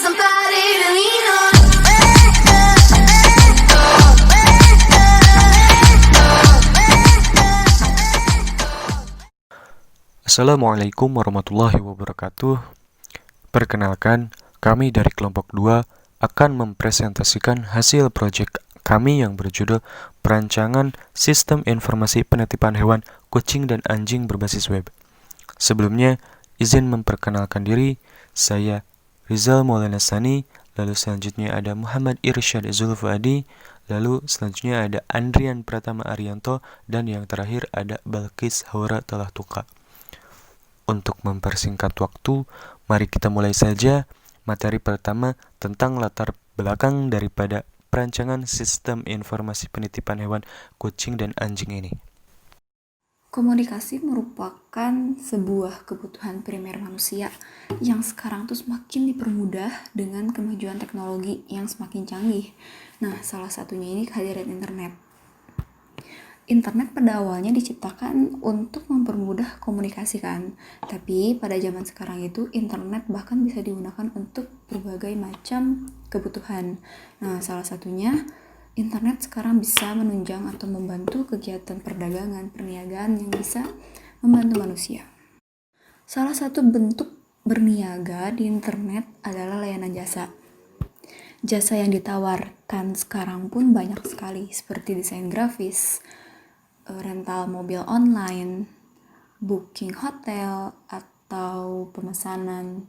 somebody to lean on. Assalamualaikum warahmatullahi wabarakatuh. Perkenalkan, kami dari kelompok 2 akan mempresentasikan hasil proyek kami yang berjudul Perancangan Sistem Informasi Penitipan Hewan Kucing dan Anjing Berbasis Web. Sebelumnya, izin memperkenalkan diri, saya Rizal Maulana Sani, lalu selanjutnya ada Muhammad Irsyad Zulfuadi, lalu selanjutnya ada Andrian Pratama Arianto, dan yang terakhir ada Balkis Haura Talahtuka. Untuk mempersingkat waktu, mari kita mulai saja materi pertama tentang latar belakang daripada perancangan sistem informasi penitipan hewan kucing dan anjing ini. Komunikasi merupakan sebuah kebutuhan primer manusia yang sekarang tuh semakin dipermudah dengan kemajuan teknologi yang semakin canggih. Nah, salah satunya ini kehadiran internet. Internet pada awalnya diciptakan untuk mempermudah komunikasi kan, tapi pada zaman sekarang itu internet bahkan bisa digunakan untuk berbagai macam kebutuhan. Nah, salah satunya internet sekarang bisa menunjang atau membantu kegiatan perdagangan, perniagaan yang bisa membantu manusia. Salah satu bentuk berniaga di internet adalah layanan jasa. Jasa yang ditawarkan sekarang pun banyak sekali, seperti desain grafis, rental mobil online, booking hotel, atau pemesanan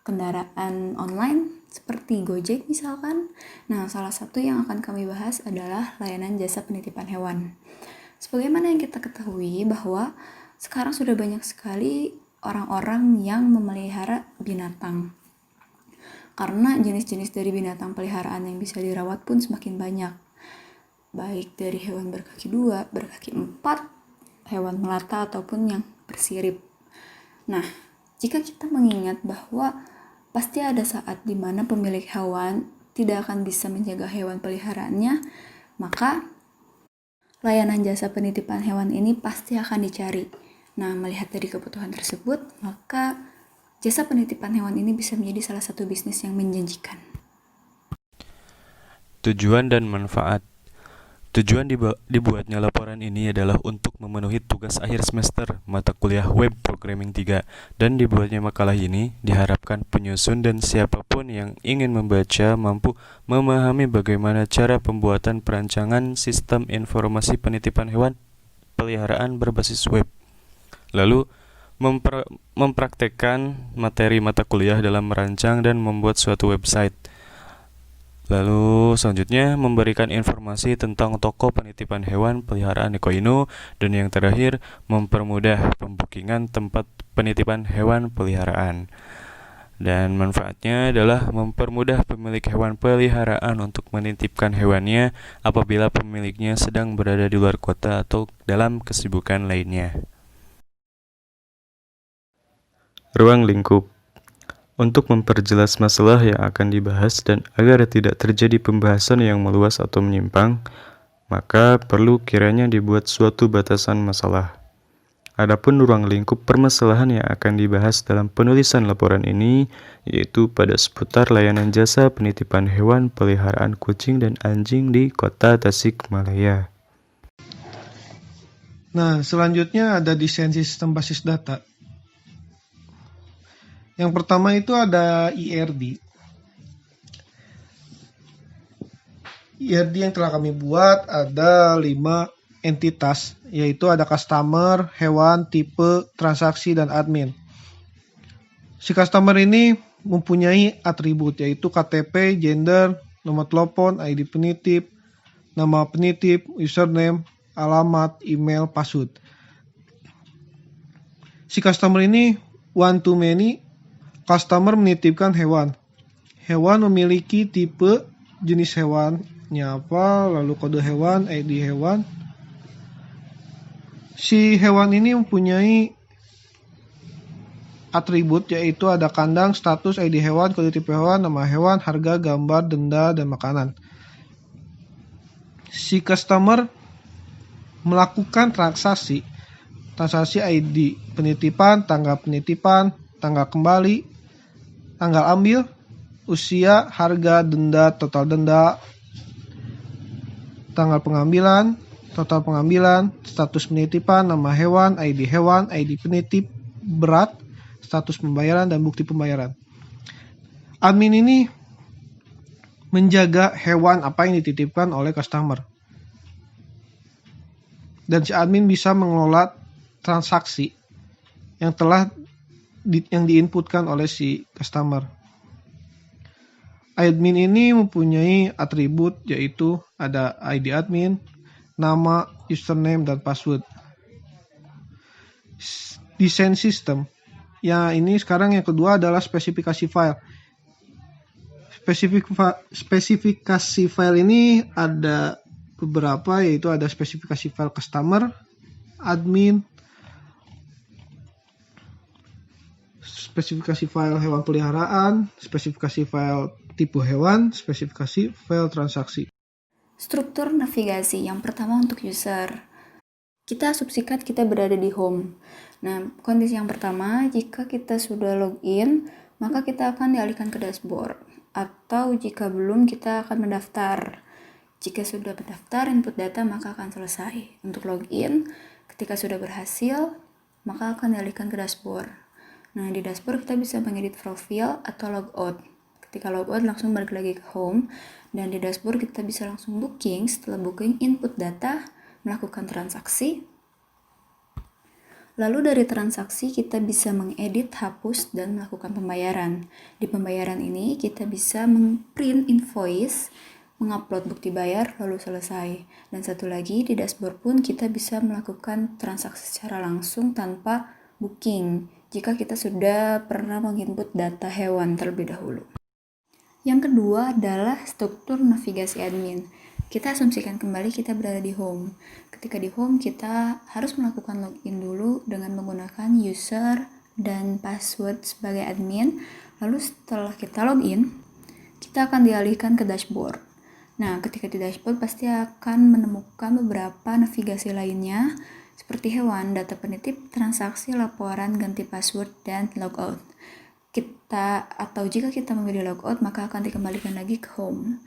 kendaraan online seperti Gojek misalkan. Nah, salah satu yang akan kami bahas adalah layanan jasa penitipan hewan. Sebagaimana yang kita ketahui bahwa sekarang sudah banyak sekali orang-orang yang memelihara binatang. Karena jenis-jenis dari binatang peliharaan yang bisa dirawat pun semakin banyak. Baik dari hewan berkaki 2, berkaki 4, hewan melata ataupun yang bersirip. Nah, jika kita mengingat bahwa pasti ada saat di mana pemilik hewan tidak akan bisa menjaga hewan peliharaannya, maka layanan jasa penitipan hewan ini pasti akan dicari. Nah, melihat dari kebutuhan tersebut, maka jasa penitipan hewan ini bisa menjadi salah satu bisnis yang menjanjikan. Tujuan dan manfaat. Tujuan dibuatnya laporan ini adalah untuk memenuhi tugas akhir semester mata kuliah Web Programming 3, dan dibuatnya makalah ini diharapkan penyusun dan siapapun yang ingin membaca mampu memahami bagaimana cara pembuatan perancangan sistem informasi penitipan hewan peliharaan berbasis web. Lalu mempraktekkan materi mata kuliah dalam merancang dan membuat suatu website. Lalu selanjutnya memberikan informasi tentang toko penitipan hewan peliharaan Ekoino, dan yang terakhir mempermudah pembukingan tempat penitipan hewan peliharaan. Dan manfaatnya adalah mempermudah pemilik hewan peliharaan untuk menitipkan hewannya apabila pemiliknya sedang berada di luar kota atau dalam kesibukan lainnya. Ruang lingkup. Untuk memperjelas masalah yang akan dibahas dan agar tidak terjadi pembahasan yang meluas atau menyimpang, maka perlu kiranya dibuat suatu batasan masalah. Adapun ruang lingkup permasalahan yang akan dibahas dalam penulisan laporan ini, yaitu pada seputar layanan jasa penitipan hewan peliharaan kucing dan anjing di Kota Tasikmalaya. Nah, selanjutnya ada desain sistem basis data. Yang pertama itu ada IRD. IRD yang telah kami buat ada 5 entitas, yaitu ada customer, hewan, tipe, transaksi, dan admin. Si customer ini mempunyai atribut, yaitu KTP, gender, nomor telepon, ID penitip, nama penitip, username, alamat, email, password. Si customer ini one to many. Customer menitipkan hewan. Hewan memiliki tipe, jenis hewannya apa, lalu kode hewan, ID hewan. Si hewan ini mempunyai atribut, yaitu ada kandang, status, ID hewan, kode tipe hewan, nama hewan, harga, gambar, denda, dan makanan. Si customer melakukan transaksi ID penitipan, tanggal penitipan, tanggal kembali, tanggal ambil, usia, harga, denda, total denda, tanggal pengambilan, total pengambilan, status penitipan, nama hewan, ID penitip, berat, status pembayaran, dan bukti pembayaran. Admin ini menjaga hewan apa yang dititipkan oleh customer. Dan si admin bisa mengelola transaksi yang yang diinputkan oleh si customer. Admin ini mempunyai atribut yaitu ada ID admin, nama, username, dan password. Desain sistem. Ya, ini sekarang yang kedua adalah spesifikasi file. Spesifikasi file ini ada beberapa, yaitu ada spesifikasi file customer, admin, spesifikasi file hewan peliharaan, spesifikasi file tipe hewan, spesifikasi file transaksi. Struktur navigasi yang pertama untuk user. Kita asumsikan kita berada di home. Nah, kondisi yang pertama, jika kita sudah login, maka kita akan dialihkan ke dashboard. Atau jika belum, kita akan mendaftar. Jika sudah mendaftar, input data maka akan selesai. Untuk login, ketika sudah berhasil, maka akan dialihkan ke dashboard. Nah, di dashboard kita bisa mengedit profil atau logout. Ketika logout langsung balik lagi ke home, dan di dashboard kita bisa langsung booking. Setelah booking, input data, melakukan transaksi. Lalu dari transaksi kita bisa mengedit, hapus, dan melakukan pembayaran. Di pembayaran ini kita bisa mengprint invoice, mengupload bukti bayar, lalu selesai. Dan satu lagi, di dashboard pun kita bisa melakukan transaksi secara langsung tanpa booking, jika kita sudah pernah menginput data hewan terlebih dahulu. Yang kedua adalah struktur navigasi admin. Kita asumsikan kembali kita berada di home. Ketika di home, kita harus melakukan login dulu dengan menggunakan user dan password sebagai admin. Lalu setelah kita login, kita akan dialihkan ke dashboard. Nah, ketika di dashboard pasti akan menemukan beberapa navigasi lainnya seperti hewan, data penitip, transaksi, laporan, ganti password, dan logout. Jika kita memilih logout, maka akan dikembalikan lagi ke home.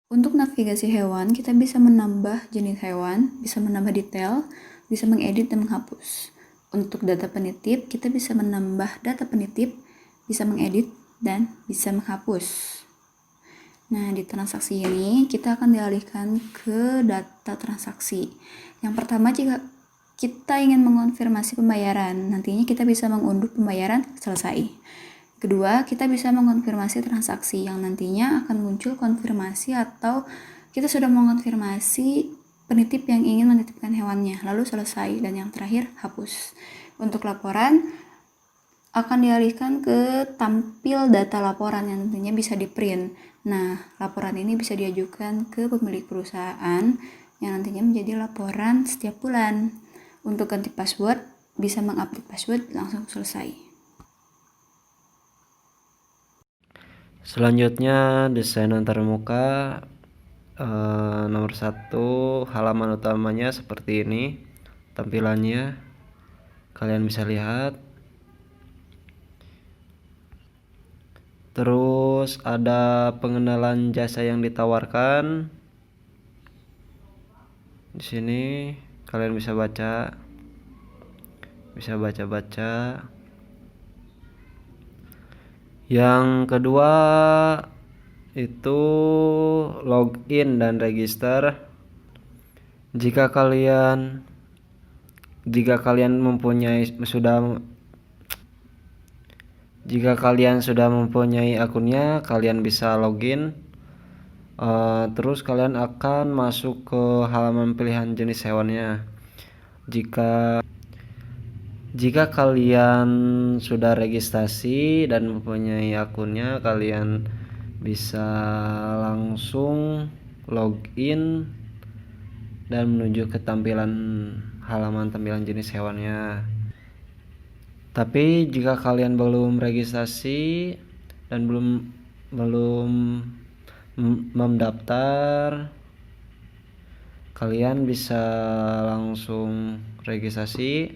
Untuk navigasi hewan, kita bisa menambah jenis hewan, bisa menambah detail, bisa mengedit dan menghapus. Untuk data penitip, kita bisa menambah data penitip, bisa mengedit, dan bisa menghapus. Nah, di transaksi ini kita akan dialihkan ke data transaksi. Yang pertama, jika kita ingin mengonfirmasi pembayaran, nantinya kita bisa mengunduh pembayaran selesai. Kedua, kita bisa mengonfirmasi transaksi yang nantinya akan muncul konfirmasi atau kita sudah mengonfirmasi penitip yang ingin menitipkan hewannya, lalu selesai. Dan yang terakhir, hapus. Untuk laporan, akan dialihkan ke tampil data laporan yang tentunya bisa di-print. Nah, laporan ini bisa diajukan ke pemilik perusahaan yang nantinya menjadi laporan setiap bulan. Untuk ganti password, bisa mengupdate password langsung selesai. Selanjutnya, desain antarmuka. Nomor 1, halaman utamanya seperti ini tampilannya, kalian bisa lihat. Terus ada pengenalan jasa yang ditawarkan. Di sini kalian bisa baca. Yang kedua itu login dan register. Jika kalian sudah mempunyai akunnya, kalian bisa login. Terus kalian akan masuk ke halaman pilihan jenis hewannya. Jika kalian sudah registrasi dan mempunyai akunnya, kalian bisa langsung login dan menuju ke halaman tampilan jenis hewannya. Tapi jika kalian belum registrasi dan belum mendaftar, kalian bisa langsung registrasi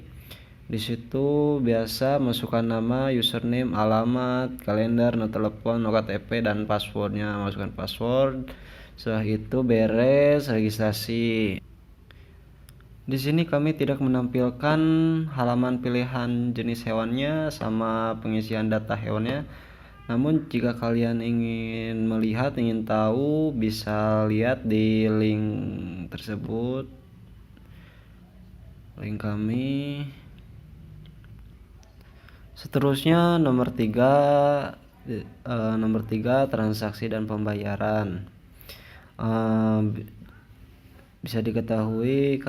Di situ biasa masukkan nama, username, alamat, kalender, nomor telepon, nomor KTP, dan passwordnya. Masukkan password. Setelah itu beres registrasi. Di sini kami tidak menampilkan halaman pilihan jenis hewannya sama pengisian data hewannya. Namun jika kalian ingin melihat, ingin tahu, bisa lihat di link tersebut. Link kami. Seterusnya nomor 3 transaksi dan pembayaran. Bisa diketahui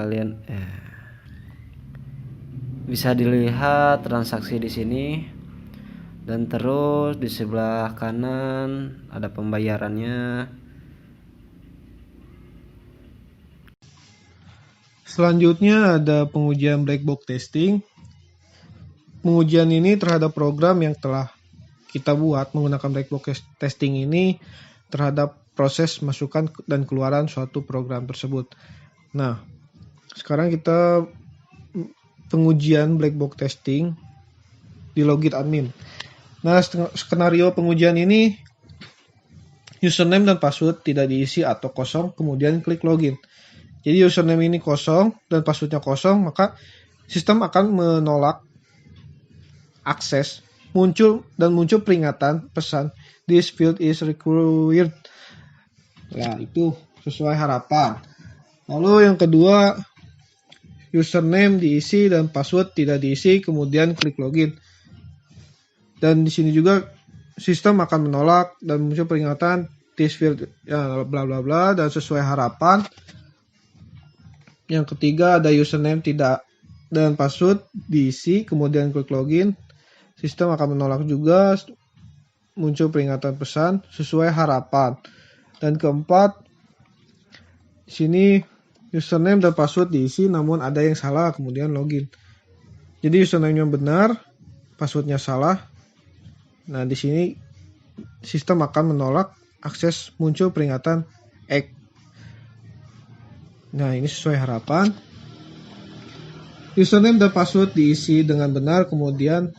bisa dilihat transaksi di sini, dan terus di sebelah kanan ada pembayarannya. Selanjutnya ada pengujian black box testing. Pengujian ini terhadap program yang telah kita buat menggunakan black box testing ini terhadap proses masukan dan keluaran suatu program tersebut. Nah, sekarang kita pengujian black box testing di login admin. Nah, skenario pengujian ini username dan password tidak diisi atau kosong, kemudian klik login. Jadi username ini kosong dan passwordnya kosong, maka sistem akan menolak akses, muncul peringatan pesan this field is required. Ya, itu sesuai harapan. Lalu yang kedua, username diisi dan password tidak diisi, kemudian klik login. Dan di sini juga sistem akan menolak dan muncul peringatan this field ya bla bla bla dan sesuai harapan. Yang ketiga ada username tidak dan password diisi, kemudian klik login. Sistem akan menolak juga, muncul peringatan pesan sesuai harapan. Dan keempat, di sini username dan password diisi namun ada yang salah, kemudian login. Jadi username-nya benar, passwordnya salah. Nah, di sini sistem akan menolak akses, muncul peringatan X. Nah, ini sesuai harapan. Username dan password diisi dengan benar, kemudian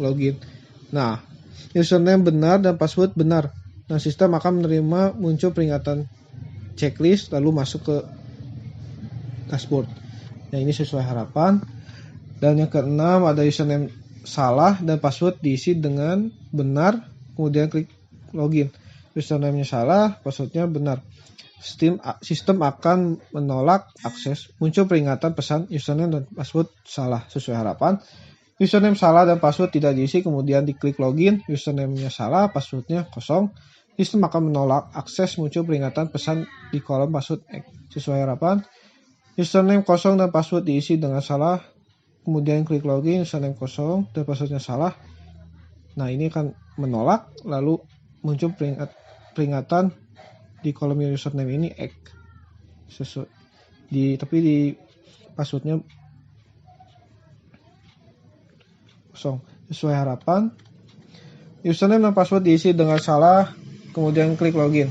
login. Nah, username benar dan password benar. Nah, sistem akan menerima muncul peringatan checklist lalu masuk ke dashboard. Nah, ini sesuai harapan. Dan yang keenam ada username salah dan password diisi dengan benar, kemudian klik login. Username-nya salah, passwordnya benar. Sistem akan menolak akses, muncul peringatan pesan username dan password salah sesuai harapan. Username salah dan password tidak diisi, kemudian diklik login. Username-nya salah, passwordnya kosong. Sistem akan menolak akses, muncul peringatan pesan di kolom password X sesuai harapan. Username kosong dan password diisi dengan salah, kemudian klik login. Username kosong dan passwordnya salah. Nah, ini akan menolak, lalu muncul peringatan di kolom username ini X tapi di passwordnya kosong sesuai harapan. Username dan password diisi dengan salah, kemudian klik login.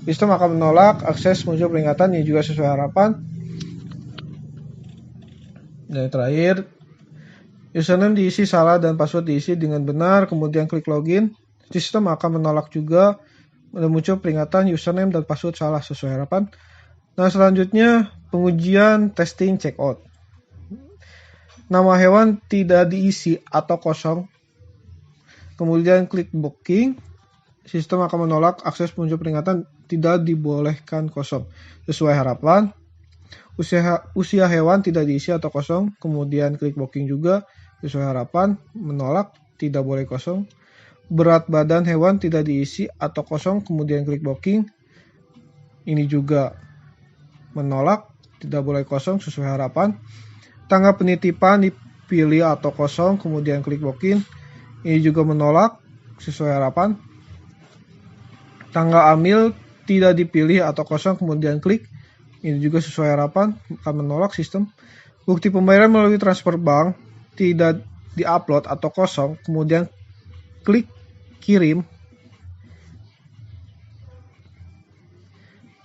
Sistem akan menolak akses, muncul peringatan yang juga sesuai harapan. Dan yang terakhir, username diisi salah dan password diisi dengan benar, kemudian klik login. Sistem akan menolak juga, muncul peringatan username dan password salah sesuai harapan. Nah, selanjutnya pengujian testing checkout. Nama hewan tidak diisi atau kosong, kemudian klik booking. Sistem akan menolak akses, muncul peringatan tidak dibolehkan kosong sesuai harapan. Usia hewan tidak diisi atau kosong, kemudian klik booking juga sesuai harapan, menolak tidak boleh kosong. Berat badan hewan tidak diisi atau kosong, kemudian klik booking. Ini juga menolak, tidak boleh kosong sesuai harapan. Tanggal penitipan dipilih atau kosong, kemudian klik booking. Ini juga menolak sesuai harapan. Tanggal amil tidak dipilih atau kosong, kemudian klik. Ini juga sesuai harapan, akan menolak sistem. Bukti pembayaran melalui transfer bank tidak diupload atau kosong, kemudian klik kirim.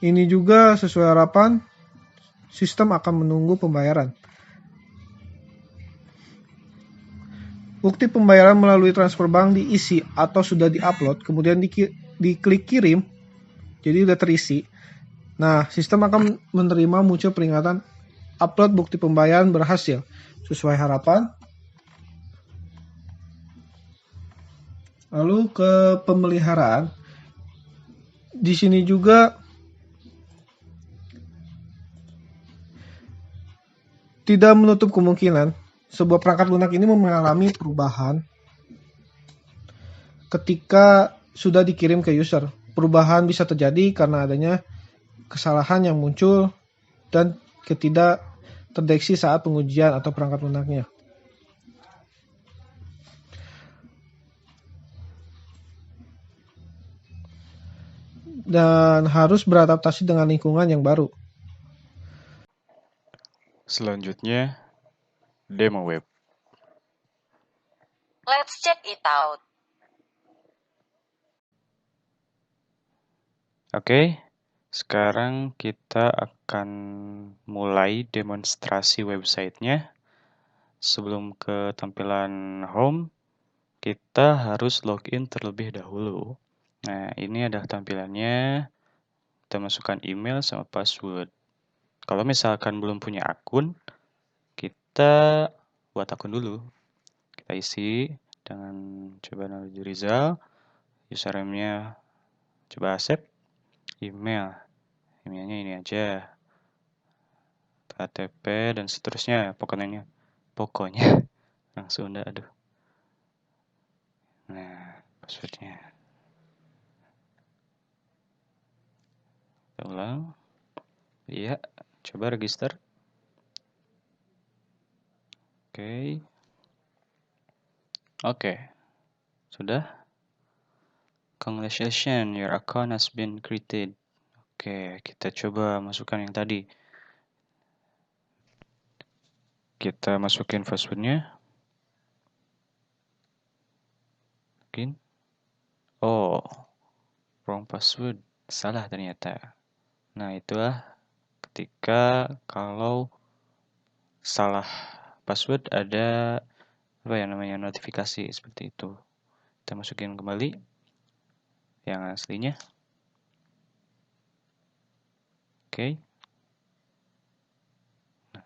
Ini juga sesuai harapan, sistem akan menunggu pembayaran. bukti pembayaran melalui transfer bank diisi atau sudah diupload, kemudian diklik kirim, jadi udah terisi. Nah, sistem akan menerima muncul peringatan upload bukti pembayaran berhasil sesuai harapan. Lalu ke pemeliharaan. Di sini juga tidak menutup kemungkinan sebuah perangkat lunak ini mengalami perubahan ketika sudah dikirim ke user. Perubahan bisa terjadi karena adanya kesalahan yang muncul dan ketidak terdeteksi saat pengujian atau perangkat lunaknya. Dan harus beradaptasi dengan lingkungan yang baru. Selanjutnya, demo web. Let's check it out. Oke, sekarang kita akan mulai demonstrasi websitenya. Sebelum ke tampilan home, kita harus login terlebih dahulu. Nah, ini ada tampilannya. Kita masukkan email sama password. Kalau misalkan belum punya akun, kita buat akun dulu. Kita isi dengan coba Naldi Rizal, username-nya coba accept, emailnya ini aja, KTP dan seterusnya, pokoknya langsung aduh. Nah, passwordnya. Kita ulang. Iya, coba register. Oke. Sudah? Congratulations, your account has been created. Oke, kita coba masukkan yang tadi. Kita masukin passwordnya. Mungkin. Oh, wrong password. Salah ternyata. Nah, itulah ketika kalau salah password ada notifikasi seperti itu. Kita masukin kembali yang aslinya. Oke. Nah,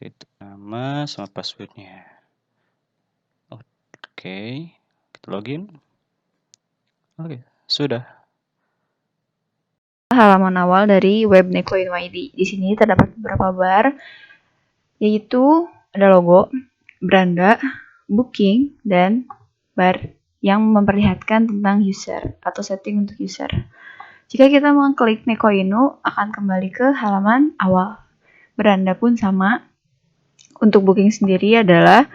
itu nama sama passwordnya. Oke, kita login. Oke, sudah. Halaman awal dari web Neko.id. Di sini terdapat beberapa bar, yaitu ada logo, beranda, booking, dan bar yang memperlihatkan tentang user atau setting untuk user. Jika kita mengklik Neko.ino, akan kembali ke halaman awal. Beranda pun sama. Untuk booking sendiri adalah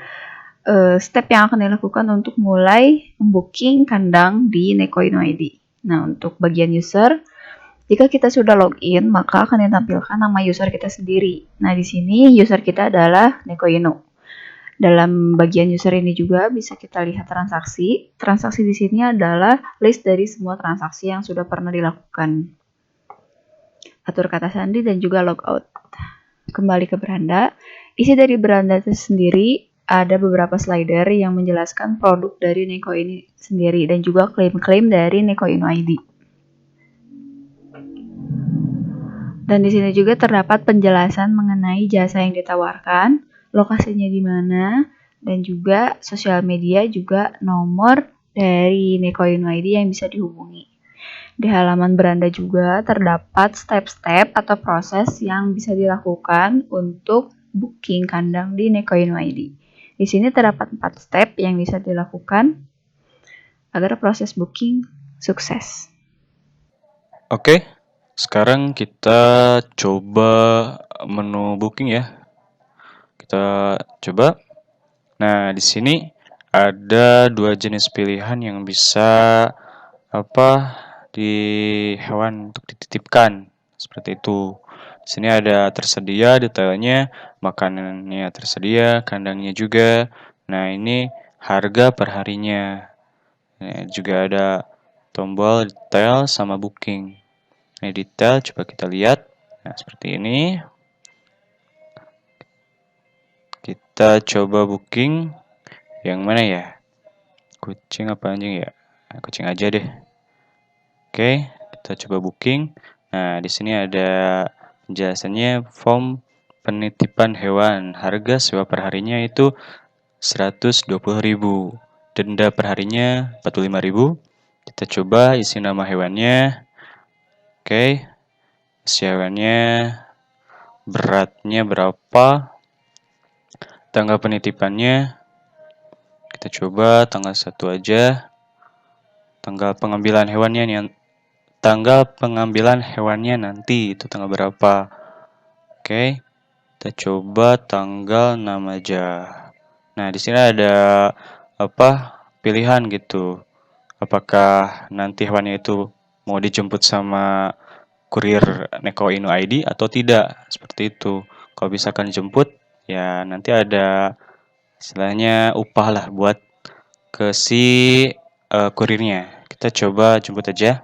step yang akan dilakukan untuk mulai membooking kandang di Neko.id. Nah, untuk bagian user, jika kita sudah login, maka akan ditampilkan nama user kita sendiri. Nah, di sini user kita adalah Neko.ino. Dalam bagian user ini juga bisa kita lihat transaksi. Transaksi di sini adalah list dari semua transaksi yang sudah pernah dilakukan. Atur kata sandi dan juga logout. Kembali ke beranda. Isi dari beranda itu sendiri ada beberapa slider yang menjelaskan produk dari Neko ini sendiri dan juga klaim-klaim dari Neko.ino ID. Dan di sini juga terdapat penjelasan mengenai jasa yang ditawarkan, lokasinya di mana, dan juga sosial media juga nomor dari Neko.ino ID yang bisa dihubungi. Di halaman beranda juga terdapat step-step atau proses yang bisa dilakukan untuk booking kandang di Neko.ino ID. Di sini terdapat 4 step yang bisa dilakukan agar proses booking sukses. Oke, sekarang kita coba menu booking ya. Kita coba. Nah, di sini ada 2 jenis pilihan yang bisa di hewan untuk dititipkan. Seperti itu. Di sini ada tersedia detailnya, makanannya tersedia, kandangnya juga. Nah, ini harga per harinya. Nah, juga ada tombol detail sama booking. Ini detail, coba kita lihat. Nah, seperti ini. Kita coba booking. Yang mana ya? Kucing apa anjing ya? Nah, kucing aja deh. Oke, kita coba booking. Nah, di sini ada penjelasannya form penitipan hewan. Harga sewa per harinya itu 120.000. Denda per harinya 45.000. Kita coba isi nama hewannya. Oke. Isi hewannya, beratnya berapa? Tanggal penitipannya kita coba tanggal 1 aja. Tanggal pengambilan hewannya nanti itu tanggal berapa? Oke. Kita coba tanggal 6 aja. Nah, di sini ada pilihan gitu. Apakah nanti hewannya itu mau dijemput sama kurir Neko Inu ID atau tidak? Seperti itu. Kalau misalkan dijemput, ya nanti ada istilahnya upah lah buat ke si kurirnya. Kita coba jemput aja.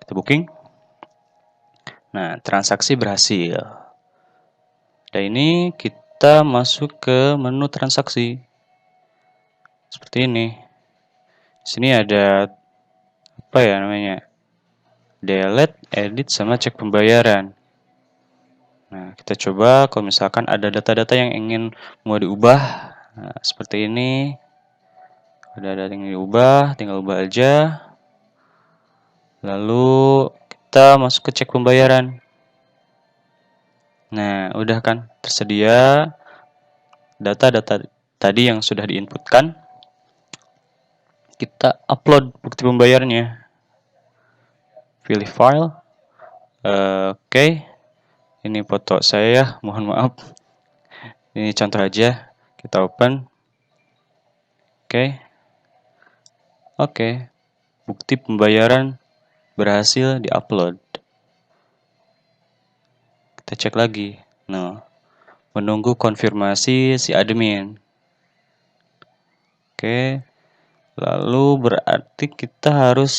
Kita booking. Nah, transaksi berhasil. Dan ini kita masuk ke menu transaksi. Seperti ini. Di sini ada delete, edit, sama cek pembayaran. Nah, kita coba kalau misalkan ada data-data yang ingin mau diubah. Nah, seperti ini. Ada data yang diubah, tinggal ubah aja. Lalu kita masuk ke cek pembayaran. Nah, udah kan tersedia data-data tadi yang sudah diinputkan. Kita upload bukti pembayarannya. Pilih file. Oke. Ini foto saya, mohon maaf. Ini contoh aja. Kita open. Oke. Bukti pembayaran berhasil diupload. Kita cek lagi. Nah, menunggu konfirmasi si admin. Oke. Lalu berarti kita harus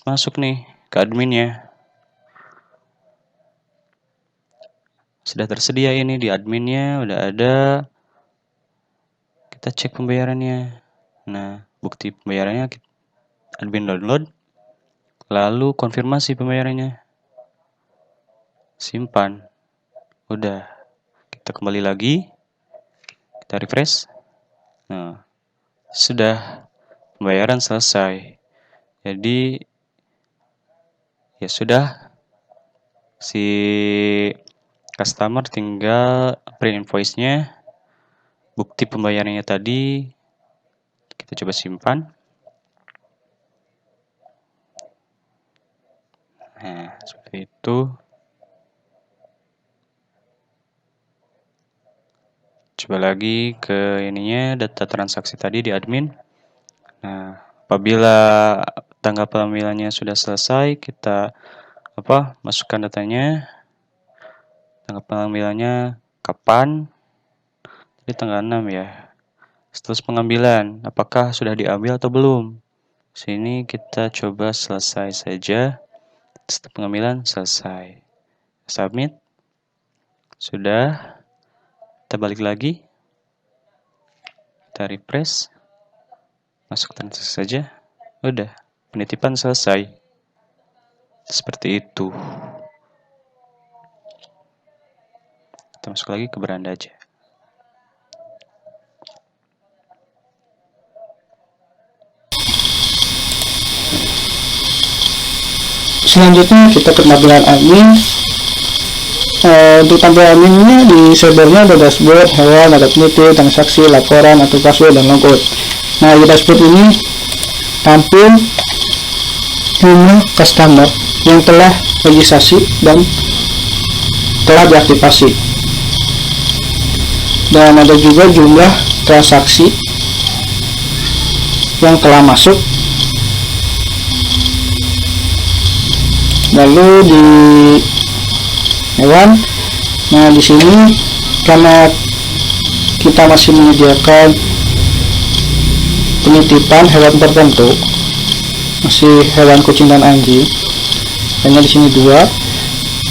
masuk nih ke adminnya. Sudah tersedia ini di adminnya, udah ada. Kita cek pembayarannya. Nah, bukti pembayarannya admin download. Lalu konfirmasi pembayarannya. Simpan. Udah. Kita kembali lagi. Kita refresh. Nah, sudah. Pembayaran selesai. Jadi, ya sudah. Si customer tinggal print invoice-nya. Bukti pembayarannya tadi. Kita coba simpan. Nah, seperti itu. Coba lagi ke ininya, data transaksi tadi di admin. Nah, apabila tanggal pengambilannya sudah selesai, kita masukkan datanya. Tanggal pengambilannya kapan? Jadi tanggal 6 ya. Status pengambilan, apakah sudah diambil atau belum? Sini kita coba selesai saja. Status pengambilan selesai. Submit. Sudah. Kita balik lagi. Kita refresh. Masuk transaksi saja. Udah. Penitipan selesai. Seperti itu. Kita masuk lagi ke beranda aja. Selanjutnya kita ke tampilan admin. Untuk tampilan adminnya di servernya ada dashboard, hewan, ada peneliti, transaksi, laporan, atau password, dan logout. Nah, di dashboard ini tampil jumlah customer yang telah registrasi dan telah diaktifasi. Dan ada juga jumlah transaksi yang telah masuk. Lalu di hewan, nah di sini karena kita masih menyediakan penitipan hewan tertentu, masih hewan kucing dan anjing, hanya di sini 2.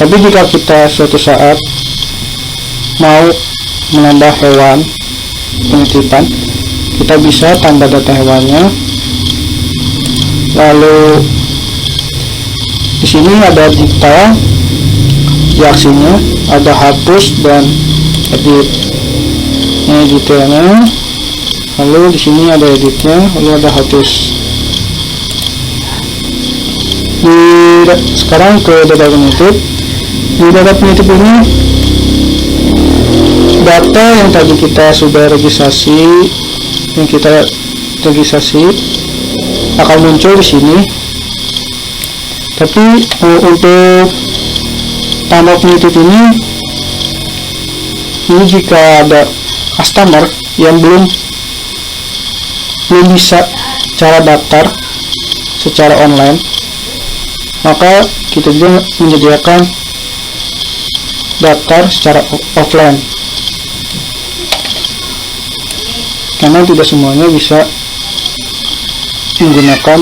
Tapi jika kita suatu saat mau menambah hewan penitipan, kita bisa tambah data hewannya. Lalu di sini ada detail di aksinya, ada hapus dan edit. Ini detailnya. Lalu di sini ada editnya, lalu ada hapus. Sekarang ke data penutup. Di data penutup ini data yang tadi kita sudah registrasi, akan muncul di sini. Tapi untuk tambah penutup ini jika ada customer yang belum bisa cara daftar secara online, maka kita juga menyediakan daftar secara offline, karena tidak semuanya bisa menggunakan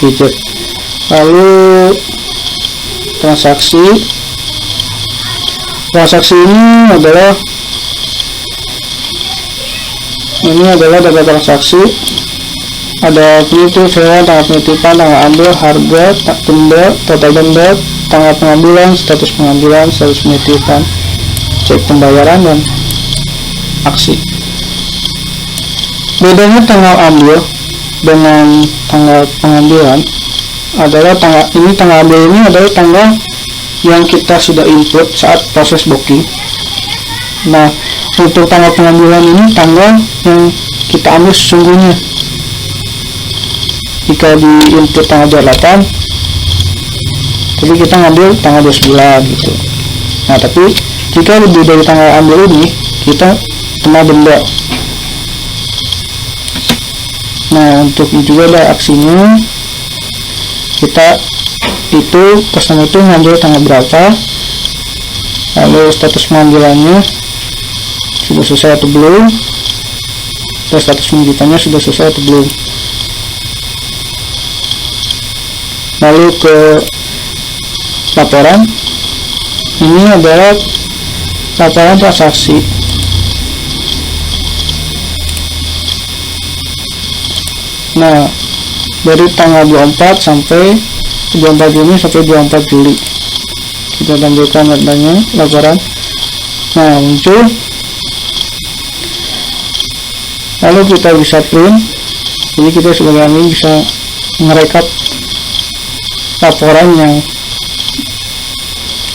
gadget. Lalu transaksi ini adalah data transaksi. Ada penutup hewan, tanggal penitipan, tanggal ambil, harga, denda, total denda, tanggal pengambilan, status penitipan, cek pembayaran, dan aksi. Bedanya tanggal ambil dengan tanggal pengambilan adalah tanggal ambil ini adalah tanggal yang kita sudah input saat proses booking. Nah, untuk tanggal pengambilan ini tanggal yang kita ambil sesungguhnya. Jika di input tanggal 28, tapi kita ngambil tanggal 29 gitu. Nah, tapi jika lebih dari tanggal ambil ini, kita kena denda. Nah, untuk juga ada aksinya. Customer itu ngambil tanggal berapa, lalu status pengambilannya sudah selesai atau belum, dan status penitipannya sudah selesai atau belum. Lalu ke laporan, ini adalah laporan transaksi. Nah, dari tanggal 24 sampai 24 Juni sampai 24 Juli kita tampilkan datanya, laporan. Nah, muncul. Lalu kita bisa print. Jadi kita sebagai admin bisa merekap laporan yang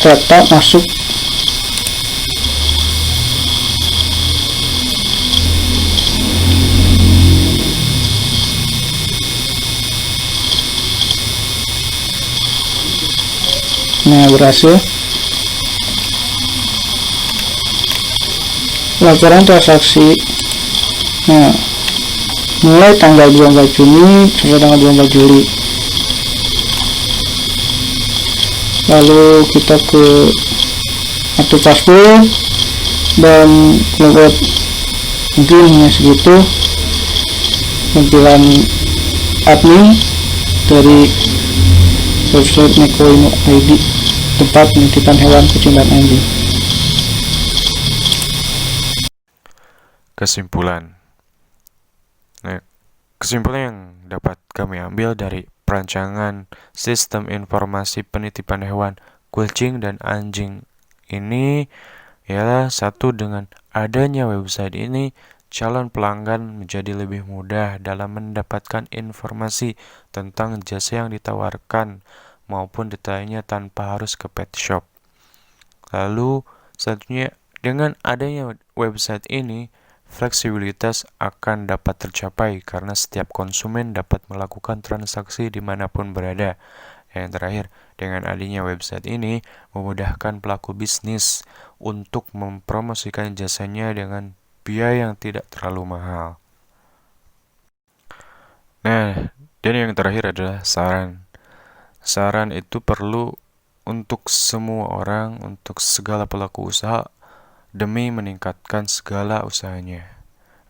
data masuk. Nah, berhasil. Laporan transaksi. Nah, mulai tanggal 24 Juni sampai tanggal 24 Juli. Lalu kita ke kartu password dan login, mungkin hanya segitu tampilan admin dari website Neko Inu ID, tempat penitipan hewan, kucing, dan anjing. Kesimpulan. Nah, kesimpulan yang dapat kami ambil dari perancangan sistem informasi penitipan hewan, kucing, dan anjing ini ialah satu, dengan adanya website ini, calon pelanggan menjadi lebih mudah dalam mendapatkan informasi tentang jasa yang ditawarkan maupun detailnya tanpa harus ke pet shop. Lalu, satunya, dengan adanya website ini, fleksibilitas akan dapat tercapai karena setiap konsumen dapat melakukan transaksi dimanapun berada. Yang terakhir, dengan adanya website ini memudahkan pelaku bisnis untuk mempromosikan jasanya dengan biaya yang tidak terlalu mahal. Nah, dan yang terakhir adalah saran. Saran itu perlu untuk semua orang, untuk segala pelaku usaha, demi meningkatkan segala usahanya.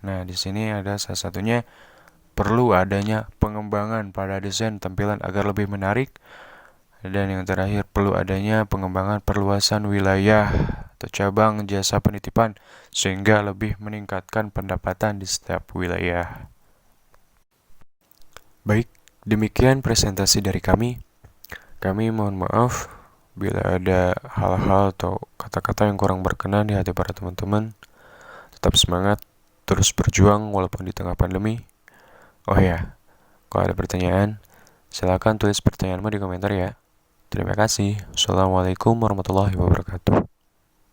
Nah, di sini ada salah satunya, perlu adanya pengembangan pada desain tampilan agar lebih menarik. Dan yang terakhir, perlu adanya pengembangan perluasan wilayah atau cabang jasa penitipan sehingga lebih meningkatkan pendapatan di setiap wilayah. Baik, demikian presentasi dari kami. Kami mohon maaf bila ada hal-hal atau kata-kata yang kurang berkenan di hati para teman-teman. Tetap semangat, terus berjuang walaupun di tengah pandemi. Oh ya, kalau ada pertanyaan, silakan tulis pertanyaanmu di komentar ya. Terima kasih. Assalamualaikum warahmatullahi wabarakatuh.